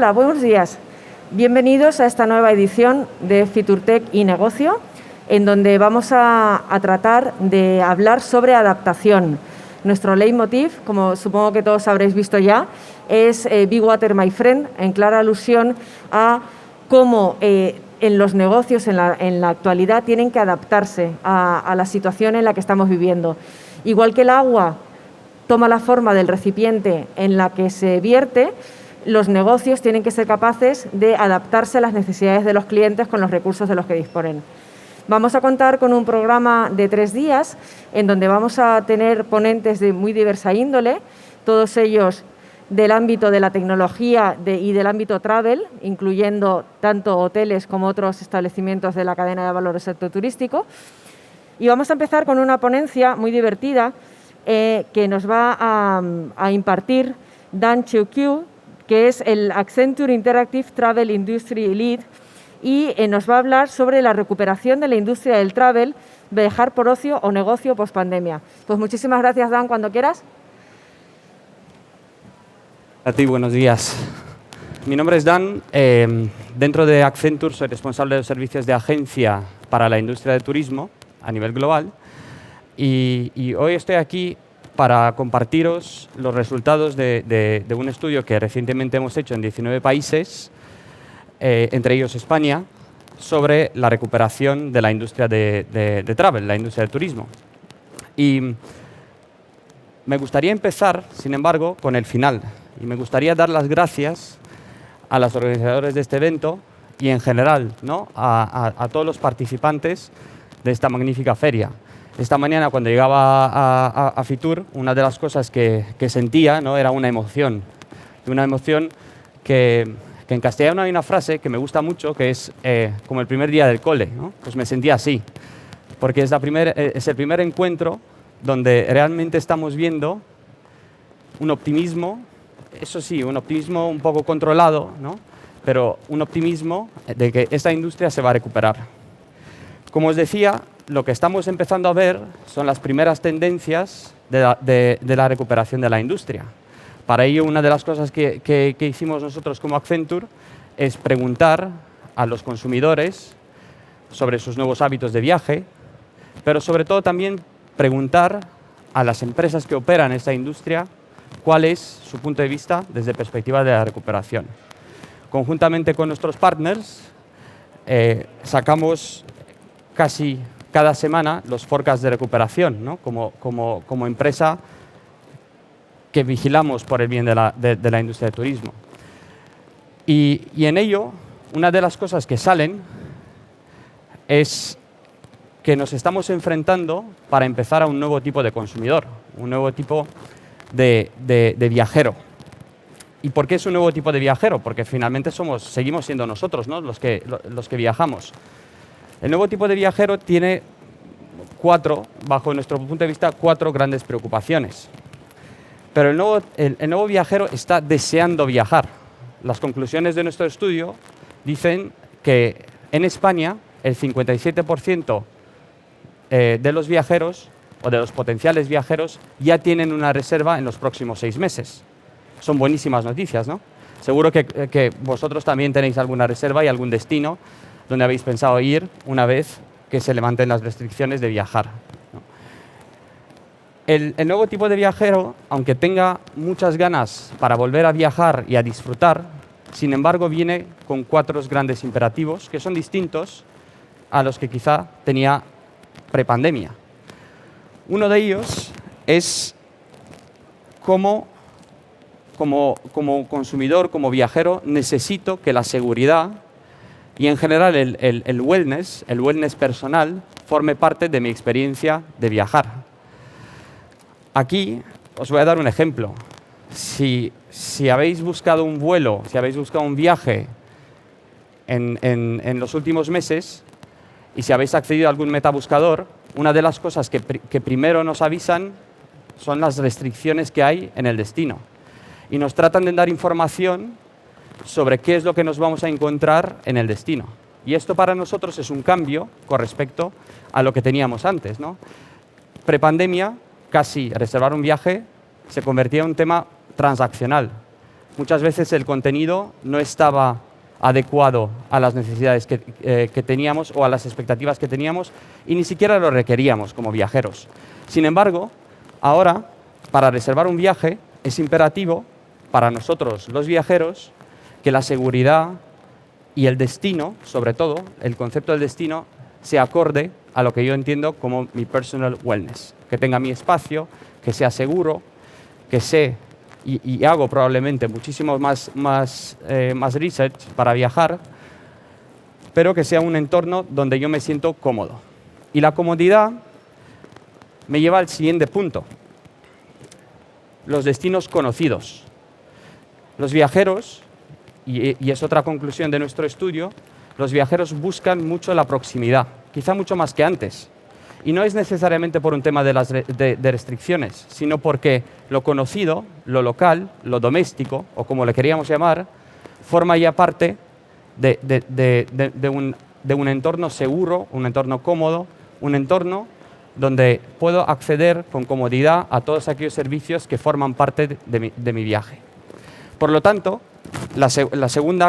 Hola, buenos días. Bienvenidos a esta nueva edición de FiturTech y Negocio, en donde vamos a tratar de hablar sobre adaptación. Nuestro leitmotiv, como supongo que todos habréis visto ya, es Be Water, my friend, en clara alusión a cómo en los negocios en la actualidad tienen que adaptarse a la situación en la que estamos viviendo. Igual que el agua toma la forma del recipiente en la que se vierte, los negocios tienen que ser capaces de adaptarse a las necesidades de los clientes con los recursos de los que disponen. Vamos a contar con un programa de 3 días en donde vamos a tener ponentes de muy diversa índole, todos ellos del ámbito de la tecnología y del ámbito travel, incluyendo tanto hoteles como otros establecimientos de la cadena de valor del sector turístico. Y vamos a empezar con una ponencia muy divertida que nos va a impartir Dan Cheu-Kyu, que es el Accenture Interactive Travel Industry Lead, y nos va a hablar sobre la recuperación de la industria del travel, viajar por ocio o negocio post-pandemia. Pues muchísimas gracias, Dan, cuando quieras. A ti, buenos días. Mi nombre es Dan. Dentro de Accenture soy responsable de los servicios de agencia para la industria del turismo a nivel global. Y hoy estoy aquí para compartiros los resultados de un estudio que recientemente hemos hecho en 19 países, entre ellos España, sobre la recuperación de la industria de travel, la industria del turismo. Y me gustaría empezar, sin embargo, con el final. Y me gustaría dar las gracias a los organizadores de este evento y en general, ¿no?, a todos los participantes de esta magnífica feria. Esta mañana, cuando llegaba a Fitur, una de las cosas que sentía, ¿no?, era una emoción. Una emoción que en castellano hay una frase que me gusta mucho, que es como el primer día del cole, ¿no? Pues me sentía así, porque es el primer encuentro donde realmente estamos viendo un optimismo, eso sí, un optimismo un poco controlado, ¿no?, pero un optimismo de que esta industria se va a recuperar. Como os decía, lo que estamos empezando a ver son las primeras tendencias de la recuperación de la industria. Para ello, una de las cosas que hicimos nosotros como Accenture es preguntar a los consumidores sobre sus nuevos hábitos de viaje, pero sobre todo también preguntar a las empresas que operan esta industria cuál es su punto de vista desde perspectiva de la recuperación. Conjuntamente con nuestros partners, sacamos casi cada semana los forecasts de recuperación, ¿no?, como empresa que vigilamos por el bien de la industria del turismo. Y en ello, una de las cosas que salen es que nos estamos enfrentando para empezar a un nuevo tipo de consumidor, un nuevo tipo de viajero. ¿Y por qué es un nuevo tipo de viajero? Porque finalmente seguimos siendo nosotros, ¿no?, los que viajamos. El nuevo tipo de viajero tiene bajo nuestro punto de vista, 4 grandes preocupaciones. Pero el nuevo viajero está deseando viajar. Las conclusiones de nuestro estudio dicen que en España el 57% de los viajeros o de los potenciales viajeros ya tienen una reserva en los próximos 6 meses. Son buenísimas noticias, ¿no? Seguro que vosotros también tenéis alguna reserva y algún destino donde habéis pensado ir una vez que se levanten las restricciones de viajar, ¿no? El nuevo tipo de viajero, aunque tenga muchas ganas para volver a viajar y a disfrutar, sin embargo viene con 4 grandes imperativos que son distintos a los que quizá tenía prepandemia. Uno de ellos es como consumidor, como viajero, necesito que la seguridad y en general el wellness personal forme parte de mi experiencia de viajar. Aquí os voy a dar un ejemplo. Si habéis buscado un vuelo, si habéis buscado un viaje en los últimos meses y si habéis accedido a algún metabuscador, una de las cosas que primero nos avisan son las restricciones que hay en el destino. Y nos tratan de dar información sobre qué es lo que nos vamos a encontrar en el destino. Y esto para nosotros es un cambio con respecto a lo que teníamos antes, ¿no? Prepandemia, casi reservar un viaje se convertía en un tema transaccional. Muchas veces el contenido no estaba adecuado a las necesidades que teníamos o a las expectativas que teníamos y ni siquiera lo requeríamos como viajeros. Sin embargo, ahora, para reservar un viaje, es imperativo para nosotros, los viajeros, que la seguridad y el destino, sobre todo, el concepto del destino, se acorde a lo que yo entiendo como mi personal wellness. Que tenga mi espacio, que sea seguro, que sé, y hago probablemente muchísimo más research para viajar, pero que sea un entorno donde yo me siento cómodo. Y la comodidad me lleva al siguiente punto. Los destinos conocidos. Los viajeros, y es otra conclusión de nuestro estudio, los viajeros buscan mucho la proximidad, quizá mucho más que antes. Y no es necesariamente por un tema de restricciones, sino porque lo conocido, lo local, lo doméstico, o como le queríamos llamar, forma ya parte de un entorno seguro, un entorno cómodo, un entorno donde puedo acceder con comodidad a todos aquellos servicios que forman parte de mi viaje. Por lo tanto, el segundo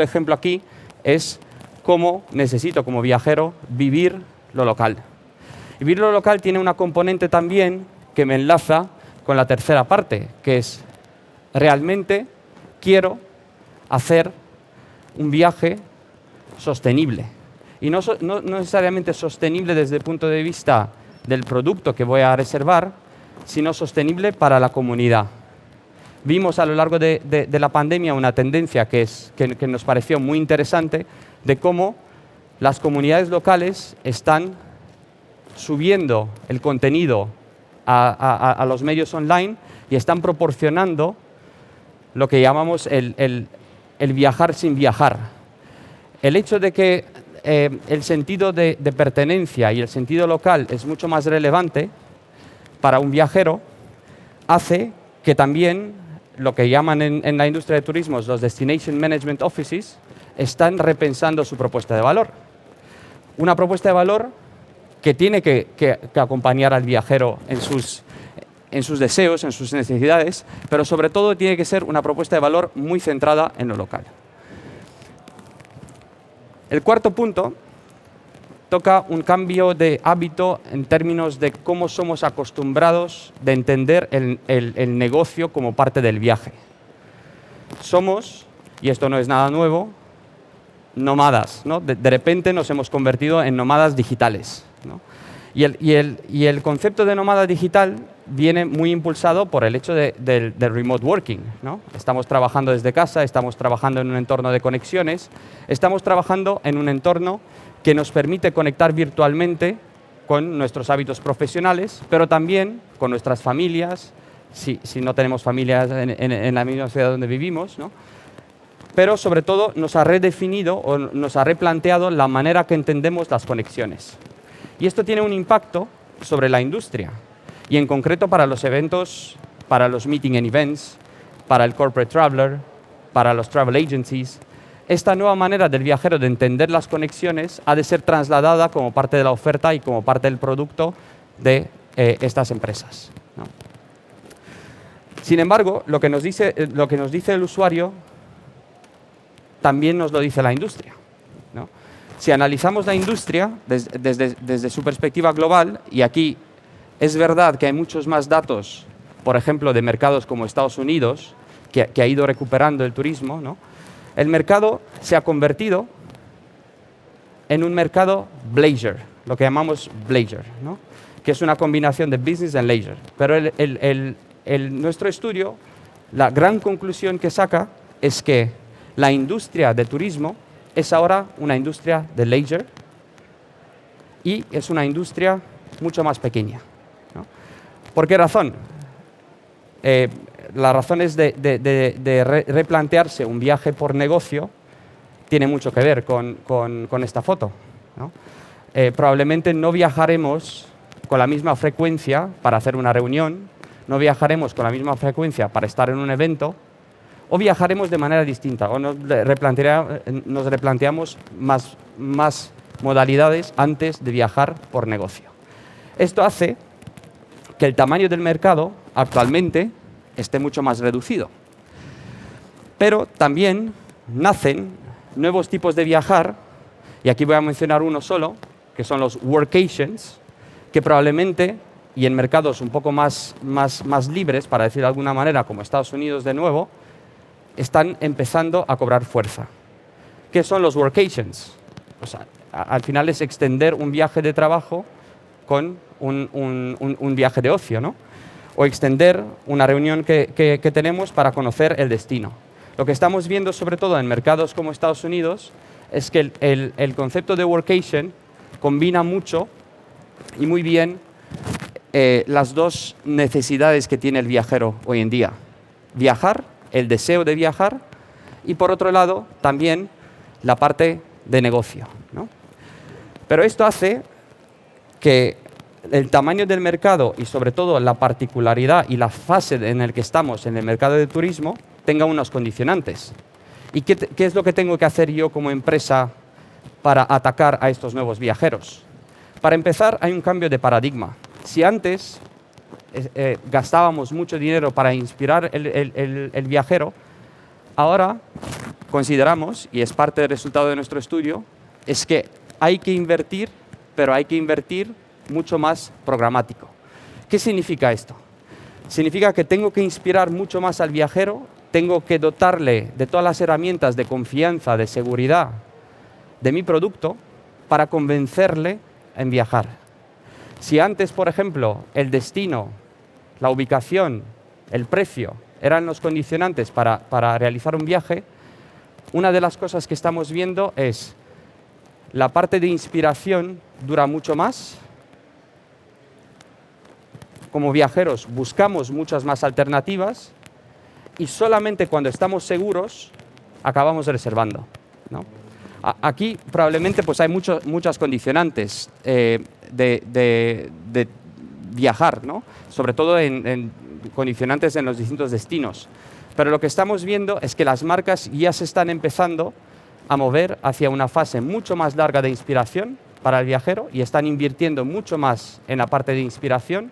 ejemplo aquí es cómo necesito como viajero vivir lo local. Vivir lo local tiene una componente también que me enlaza con la tercera parte, que es realmente quiero hacer un viaje sostenible. Y no necesariamente sostenible desde el punto de vista del producto que voy a reservar, sino sostenible para la comunidad. Vimos a lo largo de la pandemia una tendencia que nos pareció muy interesante de cómo las comunidades locales están subiendo el contenido a los medios online y están proporcionando lo que llamamos el viajar sin viajar. El hecho de que el sentido de pertenencia y el sentido local es mucho más relevante para un viajero hace que también lo que llaman en la industria de turismo los Destination Management Offices están repensando su propuesta de valor. Una propuesta de valor que tiene que acompañar al viajero en sus deseos, en sus necesidades, pero sobre todo tiene que ser una propuesta de valor muy centrada en lo local. El cuarto punto toca un cambio de hábito en términos de cómo somos acostumbrados de entender el negocio como parte del viaje. Somos, y esto no es nada nuevo, nómadas, ¿no? De repente nos hemos convertido en nómadas digitales, ¿no? Y el concepto de nómada digital viene muy impulsado por el hecho del remote working, ¿no? Estamos trabajando desde casa, estamos trabajando en un entorno de conexiones, estamos trabajando en un entorno que nos permite conectar virtualmente con nuestros hábitos profesionales, pero también con nuestras familias, si no tenemos familias en la misma ciudad donde vivimos, ¿no? Pero sobre todo nos ha redefinido o nos ha replanteado la manera que entendemos las conexiones. Y esto tiene un impacto sobre la industria, y en concreto para los eventos, para los meeting and events, para el corporate traveler, para los travel agencies. Esta nueva manera del viajero de entender las conexiones ha de ser trasladada como parte de la oferta y como parte del producto de estas empresas, ¿no? Sin embargo, lo que nos dice el usuario también nos lo dice la industria, ¿no? Si analizamos la industria desde su perspectiva global, y aquí es verdad que hay muchos más datos, por ejemplo, de mercados como Estados Unidos, que ha ido recuperando el turismo, ¿no? El mercado se ha convertido en un mercado bleisure, lo que llamamos bleisure, ¿no? Que es una combinación de business and leisure. Pero nuestro estudio, la gran conclusión que saca es que la industria de turismo es ahora una industria de leisure y es una industria mucho más pequeña, ¿no? ¿Por qué razón? La razón es de replantearse un viaje por negocio, tiene mucho que ver con esta foto, ¿no? Probablemente no viajaremos con la misma frecuencia para hacer una reunión, no viajaremos con la misma frecuencia para estar en un evento, o viajaremos de manera distinta, o nos replanteamos más modalidades antes de viajar por negocio. Esto hace que el tamaño del mercado actualmente esté mucho más reducido. Pero también nacen nuevos tipos de viajar, y aquí voy a mencionar uno solo, que son los workations, que probablemente, y en mercados un poco más libres, para decir de alguna manera, como Estados Unidos de nuevo, están empezando a cobrar fuerza. ¿Qué son los workations? O sea, al final es extender un viaje de trabajo con un viaje de ocio, ¿no? O extender una reunión que tenemos para conocer el destino. Lo que estamos viendo, sobre todo en mercados como Estados Unidos, es que el concepto de workation combina mucho y muy bien las dos necesidades que tiene el viajero hoy en día. Viajar, el deseo de viajar, y por otro lado, también la parte de negocio, ¿no? Pero esto hace que el tamaño del mercado y sobre todo la particularidad y la fase en la que estamos en el mercado de turismo tenga unos condicionantes. ¿Y qué es lo que tengo que hacer yo como empresa para atacar a estos nuevos viajeros? Para empezar, hay un cambio de paradigma. Si antes gastábamos mucho dinero para inspirar el viajero, ahora consideramos, y es parte del resultado de nuestro estudio, es que hay que invertir, pero hay que invertir mucho más programático. ¿Qué significa esto? Significa que tengo que inspirar mucho más al viajero, tengo que dotarle de todas las herramientas de confianza, de seguridad de mi producto para convencerle en viajar. Si antes, por ejemplo, el destino, la ubicación, el precio eran los condicionantes para realizar un viaje, una de las cosas que estamos viendo es la parte de inspiración dura mucho más. Como viajeros buscamos muchas más alternativas y solamente cuando estamos seguros acabamos reservando, ¿no? Aquí probablemente pues hay muchas condicionantes de viajar, ¿no? Sobre todo en condicionantes en los distintos destinos. Pero lo que estamos viendo es que las marcas ya se están empezando a mover hacia una fase mucho más larga de inspiración para el viajero y están invirtiendo mucho más en la parte de inspiración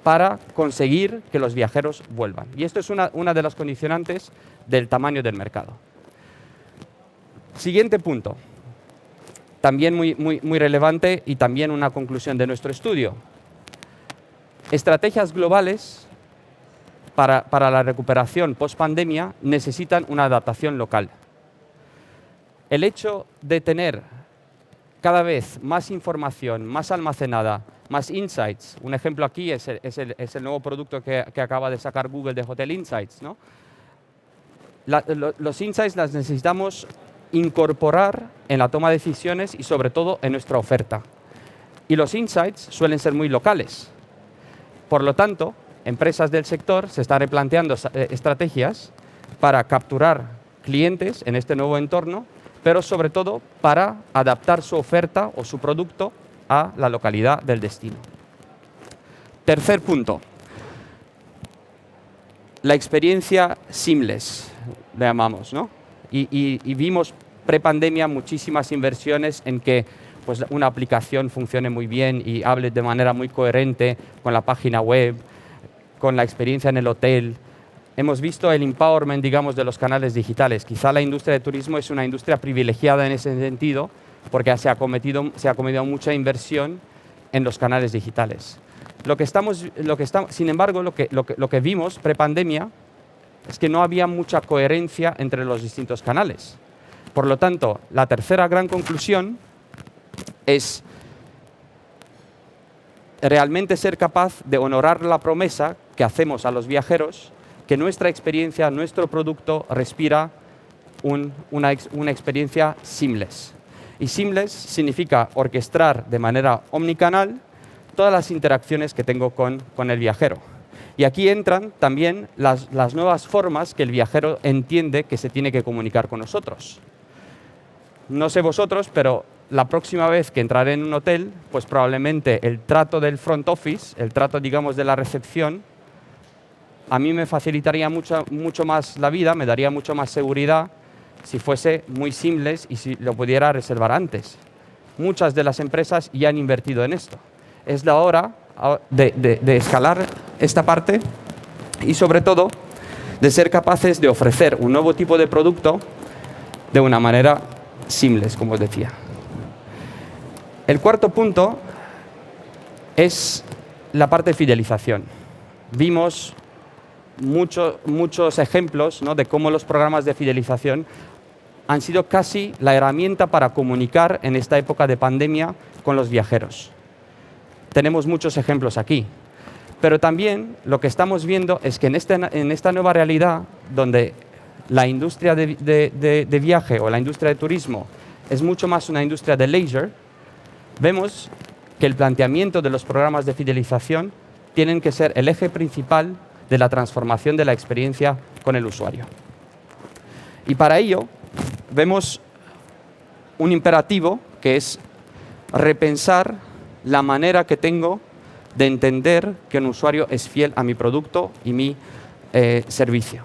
para conseguir que los viajeros vuelvan. Y esto es una de las condicionantes del tamaño del mercado. Siguiente punto, también muy relevante y también una conclusión de nuestro estudio. Estrategias globales para la recuperación post-pandemia necesitan una adaptación local. El hecho de tener cada vez más información, más almacenada, más insights, un ejemplo aquí es el nuevo producto que acaba de sacar Google de Hotel Insights, ¿no? Los insights las necesitamos incorporar en la toma de decisiones y sobre todo en nuestra oferta. Y los insights suelen ser muy locales. Por lo tanto, empresas del sector se están replanteando estrategias para capturar clientes en este nuevo entorno, pero sobre todo para adaptar su oferta o su producto a la localidad del destino. Tercer punto, la experiencia seamless, le llamamos, ¿no? Y vimos prepandemia muchísimas inversiones en que pues, una aplicación funcione muy bien y hable de manera muy coherente con la página web, con la experiencia en el hotel. Hemos visto el empowerment, digamos, de los canales digitales. Quizá la industria de turismo es una industria privilegiada en ese sentido porque se ha cometido mucha inversión en los canales digitales. Sin embargo, lo que vimos prepandemia es que no había mucha coherencia entre los distintos canales. Por lo tanto, la tercera gran conclusión es realmente ser capaz de honorar la promesa que hacemos a los viajeros, que nuestra experiencia, nuestro producto respira una experiencia seamless. Y seamless significa orquestar de manera omnicanal todas las interacciones que tengo con el viajero. Y aquí entran también las nuevas formas que el viajero entiende que se tiene que comunicar con nosotros. No sé vosotros, pero la próxima vez que entraré en un hotel, pues probablemente el trato del front office, el trato, digamos, de la recepción, a mí me facilitaría mucho más la vida, me daría mucho más seguridad si fuese muy seamless y si lo pudiera reservar antes. Muchas de las empresas ya han invertido en esto. Es la hora de escalar esta parte y sobre todo de ser capaces de ofrecer un nuevo tipo de producto de una manera seamless, como os decía. El cuarto punto es la parte de fidelización. Vimos muchos ejemplos, ¿no?, de cómo los programas de fidelización han sido casi la herramienta para comunicar en esta época de pandemia con los viajeros. Tenemos muchos ejemplos aquí. Pero también lo que estamos viendo es que en esta nueva realidad, donde la industria de viaje o la industria de turismo es mucho más una industria de leisure, vemos que el planteamiento de los programas de fidelización tienen que ser el eje principal de la transformación de la experiencia con el usuario. Y para ello vemos un imperativo que es repensar la manera que tengo de entender que un usuario es fiel a mi producto y mi servicio.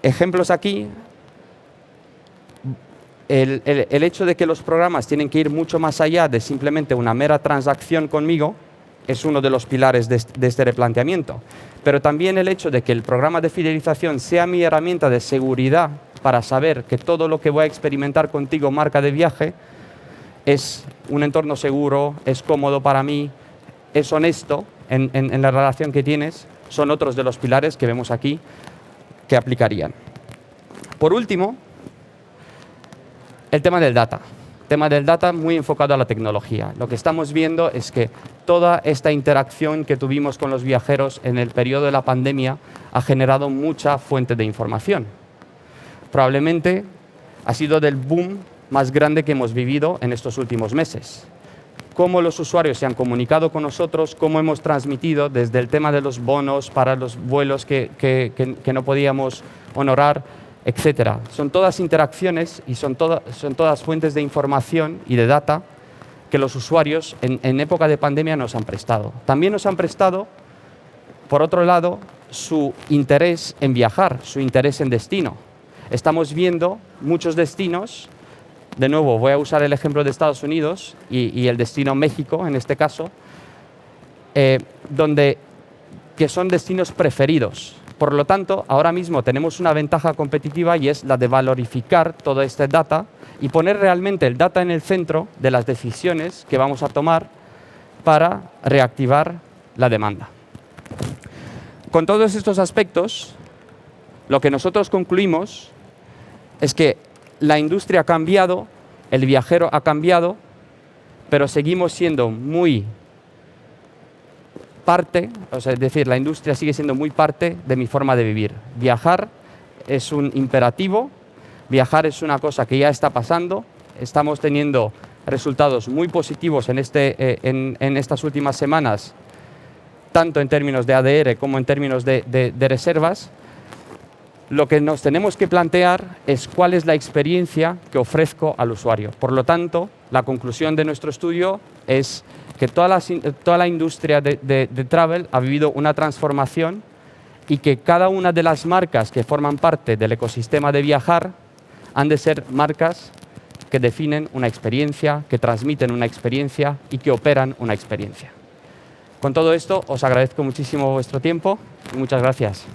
Ejemplos aquí, el hecho de que los programas tienen que ir mucho más allá de simplemente una mera transacción conmigo es uno de los pilares de este replanteamiento. Pero también el hecho de que el programa de fidelización sea mi herramienta de seguridad para saber que todo lo que voy a experimentar contigo, marca de viaje, es un entorno seguro, es cómodo para mí, es honesto en la relación que tienes, son otros de los pilares que vemos aquí que aplicarían. Por último, el tema del data. El tema del data muy enfocado a la tecnología. Lo que estamos viendo es que toda esta interacción que tuvimos con los viajeros en el periodo de la pandemia ha generado mucha fuente de información. Probablemente ha sido del boom más grande que hemos vivido en estos últimos meses. Cómo los usuarios se han comunicado con nosotros, cómo hemos transmitido desde el tema de los bonos para los vuelos que no podíamos honorar, etcétera. Son todas interacciones y son todas fuentes de información y de data que los usuarios en época de pandemia nos han prestado. También nos han prestado, por otro lado, su interés en viajar, su interés en destino. Estamos viendo muchos destinos. De nuevo, voy a usar el ejemplo de Estados Unidos y el destino México, en este caso, que son destinos preferidos. Por lo tanto, ahora mismo tenemos una ventaja competitiva y es la de valorificar toda esta data y poner realmente el data en el centro de las decisiones que vamos a tomar para reactivar la demanda. Con todos estos aspectos, lo que nosotros concluimos es que la industria ha cambiado, el viajero ha cambiado, pero seguimos siendo muy parte, es decir, la industria sigue siendo muy parte de mi forma de vivir. Viajar es un imperativo, viajar es una cosa que ya está pasando, estamos teniendo resultados muy positivos en estas últimas semanas, tanto en términos de ADR como en términos de reservas. Lo que nos tenemos que plantear es cuál es la experiencia que ofrezco al usuario. Por lo tanto, la conclusión de nuestro estudio es que toda la industria de travel ha vivido una transformación y que cada una de las marcas que forman parte del ecosistema de viajar han de ser marcas que definen una experiencia, que transmiten una experiencia y que operan una experiencia. Con todo esto, os agradezco muchísimo vuestro tiempo y muchas gracias.